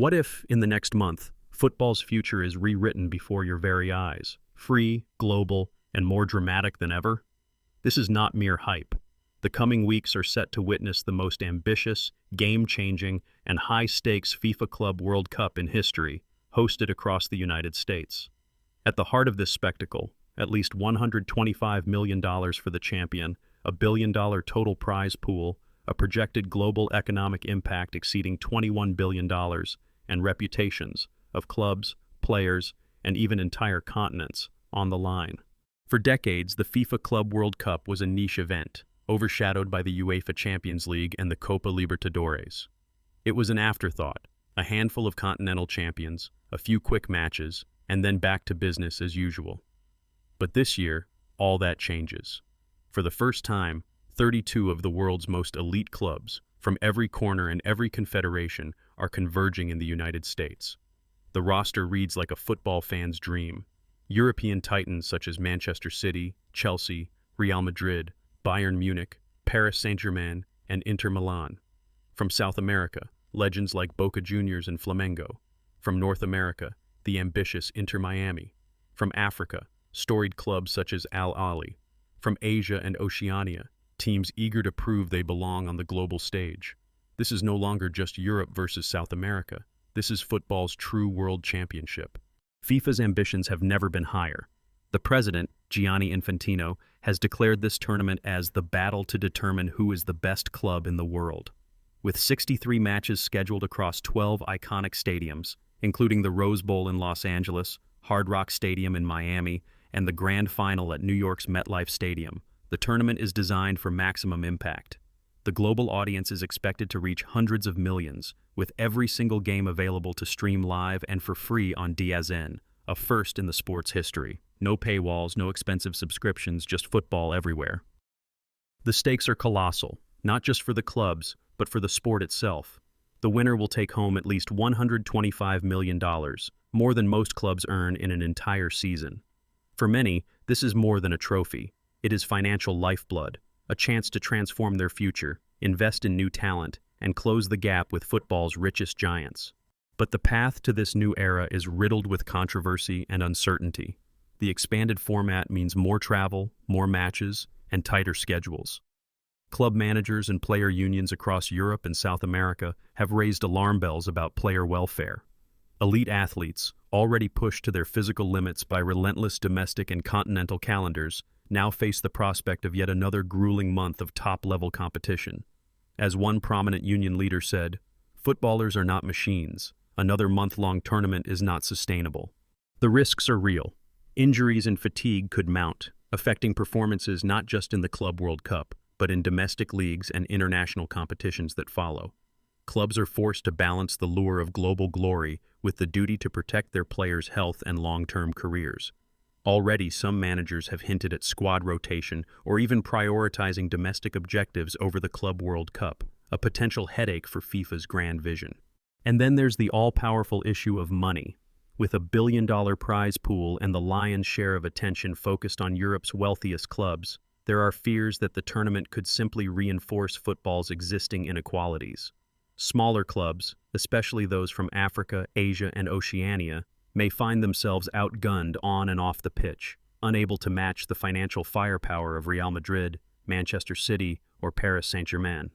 What if, in the next month, football's future is rewritten before your very eyes, free, global, and more dramatic than ever? This is not mere hype. The coming weeks are set to witness the most ambitious, game-changing, and high-stakes FIFA Club World Cup in history, hosted across the United States. At the heart of this spectacle, at least $125 million for the champion, a $1 billion total prize pool, a projected global economic impact exceeding $21 billion, and reputations of clubs, players, and even entire continents on the line. For decades, the FIFA Club World Cup was a niche event, overshadowed by the UEFA Champions League and the Copa Libertadores. It was an afterthought, a handful of continental champions, a few quick matches, and then back to business as usual. But this year, all that changes. For the first time, 32 of the world's most elite clubs, from every corner and every confederation, are converging in the United States. The roster reads like a football fan's dream. European titans such as Manchester City, Chelsea, Real Madrid, Bayern Munich, Paris Saint-Germain, and Inter Milan. From South America, legends like Boca Juniors and Flamengo. From North America, the ambitious Inter Miami. From Africa, storied clubs such as Al Ahly. From Asia and Oceania, teams eager to prove they belong on the global stage. This is no longer just Europe versus South America. This is football's true world championship. FIFA's ambitions have never been higher. The president, Gianni Infantino, has declared this tournament as the battle to determine who is the best club in the world. With 63 matches scheduled across 12 iconic stadiums, including the Rose Bowl in Los Angeles, Hard Rock Stadium in Miami, and the grand final at New York's MetLife Stadium, the tournament is designed for maximum impact. The global audience is expected to reach hundreds of millions, with every single game available to stream live and for free on DAZN, a first in the sport's history. No paywalls, no expensive subscriptions, just football everywhere. The stakes are colossal, not just for the clubs, but for the sport itself. The winner will take home at least $125 million, more than most clubs earn in an entire season. For many, this is more than a trophy. It is financial lifeblood, a chance to transform their future, invest in new talent, and close the gap with football's richest giants. But the path to this new era is riddled with controversy and uncertainty. The expanded format means more travel, more matches, and tighter schedules. Club managers and player unions across Europe and South America have raised alarm bells about player welfare. Elite athletes, already pushed to their physical limits by relentless domestic and continental calendars, now face the prospect of yet another grueling month of top-level competition. As one prominent union leader said, "Footballers are not machines. Another month-long tournament is not sustainable." The risks are real. Injuries and fatigue could mount, affecting performances not just in the Club World Cup, but in domestic leagues and international competitions that follow. Clubs are forced to balance the lure of global glory with the duty to protect their players' health and long-term careers. Already, some managers have hinted at squad rotation or even prioritizing domestic objectives over the Club World Cup, a potential headache for FIFA's grand vision. And then there's the all-powerful issue of money. With a $1 billion prize pool and the lion's share of attention focused on Europe's wealthiest clubs, there are fears that the tournament could simply reinforce football's existing inequalities. Smaller clubs, especially those from Africa, Asia, and Oceania, may find themselves outgunned on and off the pitch, unable to match the financial firepower of Real Madrid, Manchester City, or Paris Saint-Germain.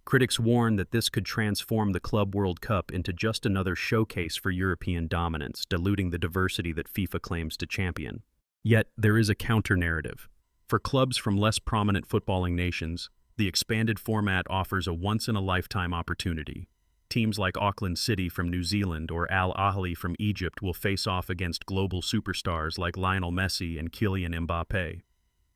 Critics warn that this could transform the Club World Cup into just another showcase for European dominance, diluting the diversity that FIFA claims to champion. Yet, there is a counter-narrative. For clubs from less prominent footballing nations, the expanded format offers a once-in-a-lifetime opportunity. Teams like Auckland City from New Zealand or Al Ahly from Egypt will face off against global superstars like Lionel Messi and Kylian Mbappé.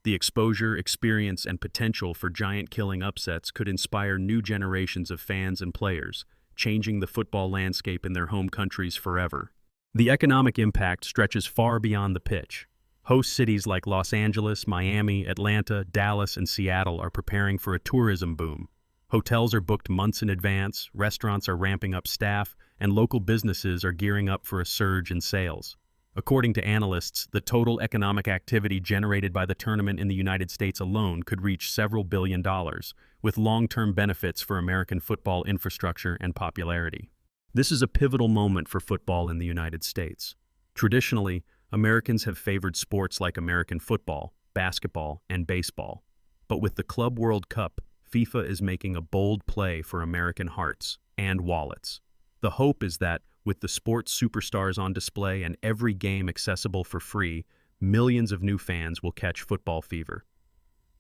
The exposure, experience, and potential for giant-killing upsets could inspire new generations of fans and players, changing the football landscape in their home countries forever. The economic impact stretches far beyond the pitch. Host cities like Los Angeles, Miami, Atlanta, Dallas, and Seattle are preparing for a tourism boom. Hotels are booked months in advance, restaurants are ramping up staff, and local businesses are gearing up for a surge in sales. According to analysts, the total economic activity generated by the tournament in the United States alone could reach several $1 billion, with long-term benefits for American football infrastructure and popularity. This is a pivotal moment for football in the United States. Traditionally, Americans have favored sports like American football, basketball, and baseball. But with the Club World Cup, FIFA is making a bold play for American hearts and wallets. The hope is that, with the sports superstars on display and every game accessible for free, millions of new fans will catch football fever.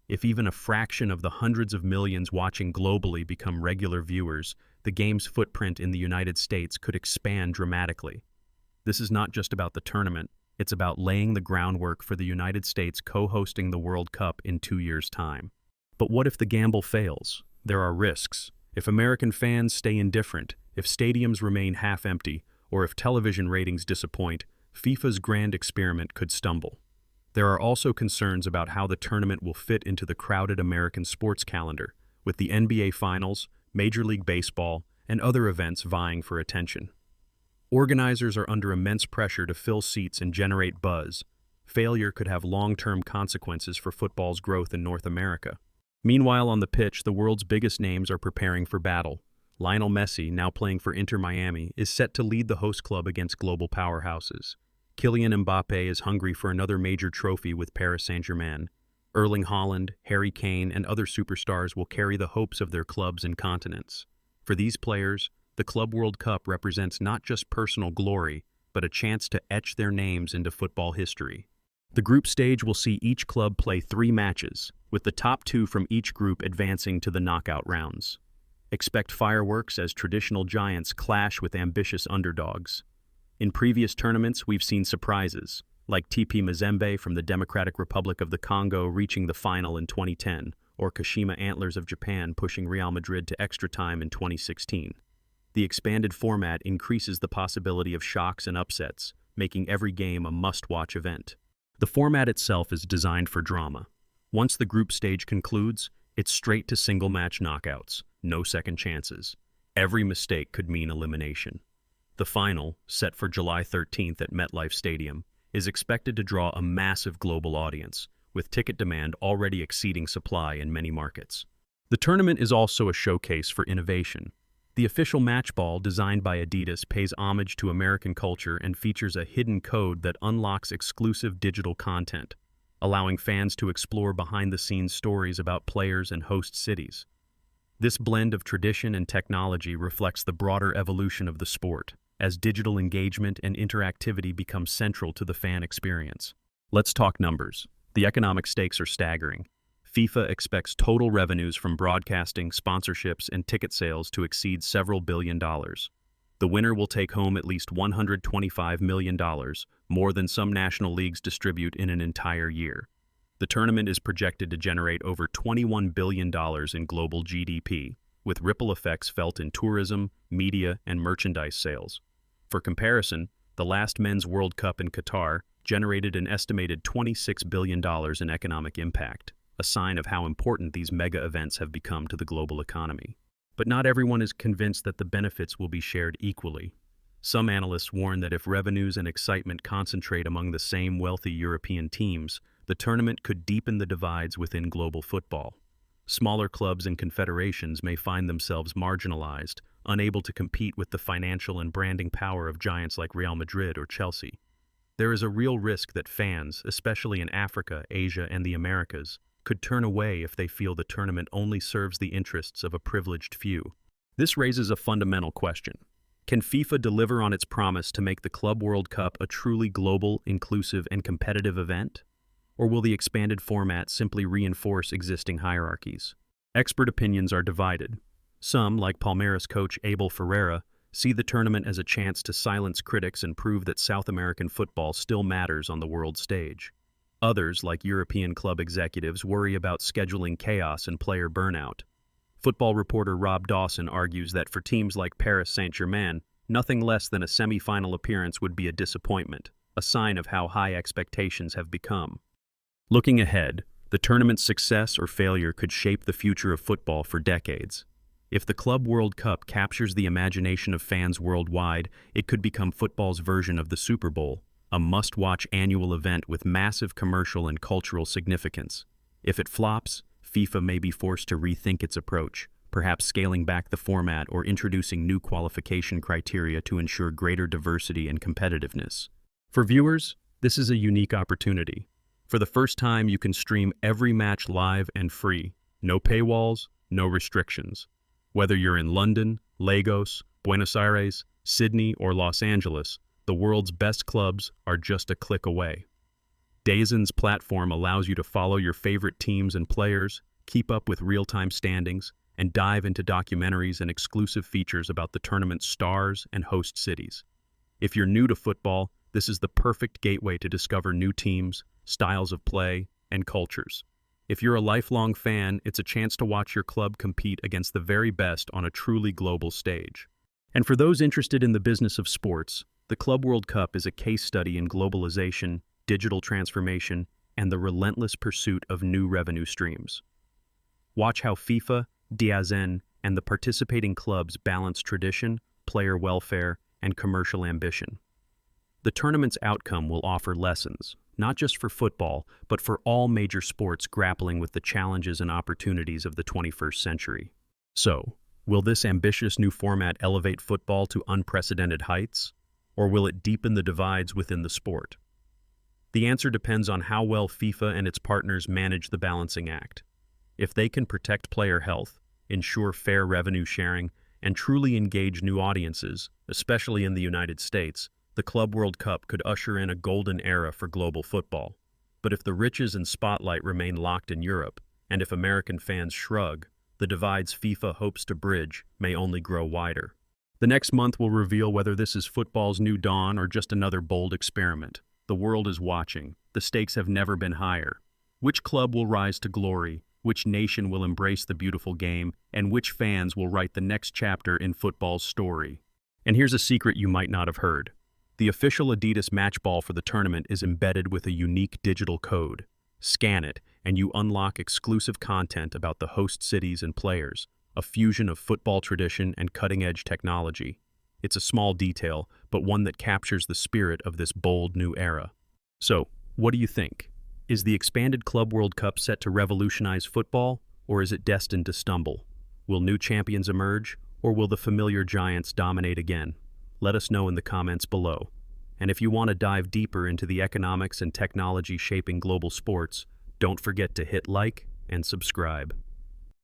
If even a fraction of the hundreds of millions watching globally become regular viewers, the game's footprint in the United States could expand dramatically. This is not just about the tournament, it's about laying the groundwork for the United States co-hosting the World Cup in 2 years' time. But what if the gamble fails? There are risks. If American fans stay indifferent, if stadiums remain half-empty, or if television ratings disappoint, FIFA's grand experiment could stumble. There are also concerns about how the tournament will fit into the crowded American sports calendar, with the NBA Finals, Major League Baseball, and other events vying for attention. Organizers are under immense pressure to fill seats and generate buzz. Failure could have long-term consequences for football's growth in North America. Meanwhile, on the pitch, the world's biggest names are preparing for battle. Lionel Messi, now playing for Inter Miami, is set to lead the host club against global powerhouses. Kylian Mbappe is hungry for another major trophy with Paris Saint-Germain. Erling Haaland, Harry Kane, and other superstars will carry the hopes of their clubs and continents. For these players, the Club World Cup represents not just personal glory, but a chance to etch their names into football history. The group stage will see each club play 3 matches, with the top 2 from each group advancing to the knockout rounds. Expect fireworks as traditional giants clash with ambitious underdogs. In previous tournaments, we've seen surprises, like TP Mazembe from the Democratic Republic of the Congo reaching the final in 2010, or Kashima Antlers of Japan pushing Real Madrid to extra time in 2016. The expanded format increases the possibility of shocks and upsets, making every game a must-watch event. The format itself is designed for drama. Once the group stage concludes, it's straight to single-match knockouts, no second chances. Every mistake could mean elimination. The final, set for July 13th at MetLife Stadium, is expected to draw a massive global audience, with ticket demand already exceeding supply in many markets. The tournament is also a showcase for innovation. The official match ball, designed by Adidas, pays homage to American culture and features a hidden code that unlocks exclusive digital content, allowing fans to explore behind-the-scenes stories about players and host cities. This blend of tradition and technology reflects the broader evolution of the sport, as digital engagement and interactivity become central to the fan experience. Let's talk numbers. The economic stakes are staggering. FIFA expects total revenues from broadcasting, sponsorships, and ticket sales to exceed several $billion. The winner will take home at least $125 million, more than some national leagues distribute in an entire year. The tournament is projected to generate over $21 billion in global GDP, with ripple effects felt in tourism, media, and merchandise sales. For comparison, the last Men's World Cup in Qatar generated an estimated $26 billion in economic impact, a sign of how important these mega events have become to the global economy. But not everyone is convinced that the benefits will be shared equally. Some analysts warn that if revenues and excitement concentrate among the same wealthy European teams, the tournament could deepen the divides within global football. Smaller clubs and confederations may find themselves marginalized, unable to compete with the financial and branding power of giants like Real Madrid or Chelsea. There is a real risk that fans, especially in Africa, Asia, and the Americas, could turn away if they feel the tournament only serves the interests of a privileged few. This raises a fundamental question. Can FIFA deliver on its promise to make the Club World Cup a truly global, inclusive, and competitive event? Or will the expanded format simply reinforce existing hierarchies? Expert opinions are divided. Some, like Palmeiras coach Abel Ferreira, see the tournament as a chance to silence critics and prove that South American football still matters on the world stage. Others, like European club executives, worry about scheduling chaos and player burnout. Football reporter Rob Dawson argues that for teams like Paris Saint-Germain, nothing less than a semi-final appearance would be a disappointment, a sign of how high expectations have become. Looking ahead, the tournament's success or failure could shape the future of football for decades. If the Club World Cup captures the imagination of fans worldwide, it could become football's version of the Super Bowl, a must-watch annual event with massive commercial and cultural significance. If it flops, FIFA may be forced to rethink its approach, perhaps scaling back the format or introducing new qualification criteria to ensure greater diversity and competitiveness. For viewers, this is a unique opportunity. For the first time, you can stream every match live and free. No paywalls, no restrictions. Whether you're in London, Lagos, Buenos Aires, Sydney, or Los Angeles, the world's best clubs are just a click away. DAZN's platform allows you to follow your favorite teams and players, keep up with real-time standings, and dive into documentaries and exclusive features about the tournament's stars and host cities. If you're new to football, this is the perfect gateway to discover new teams, styles of play, and cultures. If you're a lifelong fan, it's a chance to watch your club compete against the very best on a truly global stage. And for those interested in the business of sports, the Club World Cup is a case study in globalization, digital transformation, and the relentless pursuit of new revenue streams. Watch how FIFA, DAZN, and the participating clubs balance tradition, player welfare, and commercial ambition. The tournament's outcome will offer lessons, not just for football, but for all major sports grappling with the challenges and opportunities of the 21st century. So, will this ambitious new format elevate football to unprecedented heights, or will it deepen the divides within the sport? The answer depends on how well FIFA and its partners manage the balancing act. If they can protect player health, ensure fair revenue sharing, and truly engage new audiences, especially in the United States, the Club World Cup could usher in a golden era for global football. But if the riches and spotlight remain locked in Europe, and if American fans shrug, the divides FIFA hopes to bridge may only grow wider. The next month will reveal whether this is football's new dawn or just another bold experiment. The world is watching. The stakes have never been higher. Which club will rise to glory? Which nation will embrace the beautiful game? And which fans will write the next chapter in football's story? And here's a secret you might not have heard. The official Adidas match ball for the tournament is embedded with a unique digital code. Scan it, and you unlock exclusive content about the host cities and players, a fusion of football tradition and cutting-edge technology. It's a small detail, but one that captures the spirit of this bold new era. So, what do you think? Is the expanded Club World Cup set to revolutionize football, or is it destined to stumble? Will new champions emerge, or will the familiar giants dominate again? Let us know in the comments below. And if you want to dive deeper into the economics and technology shaping global sports, don't forget to hit like and subscribe.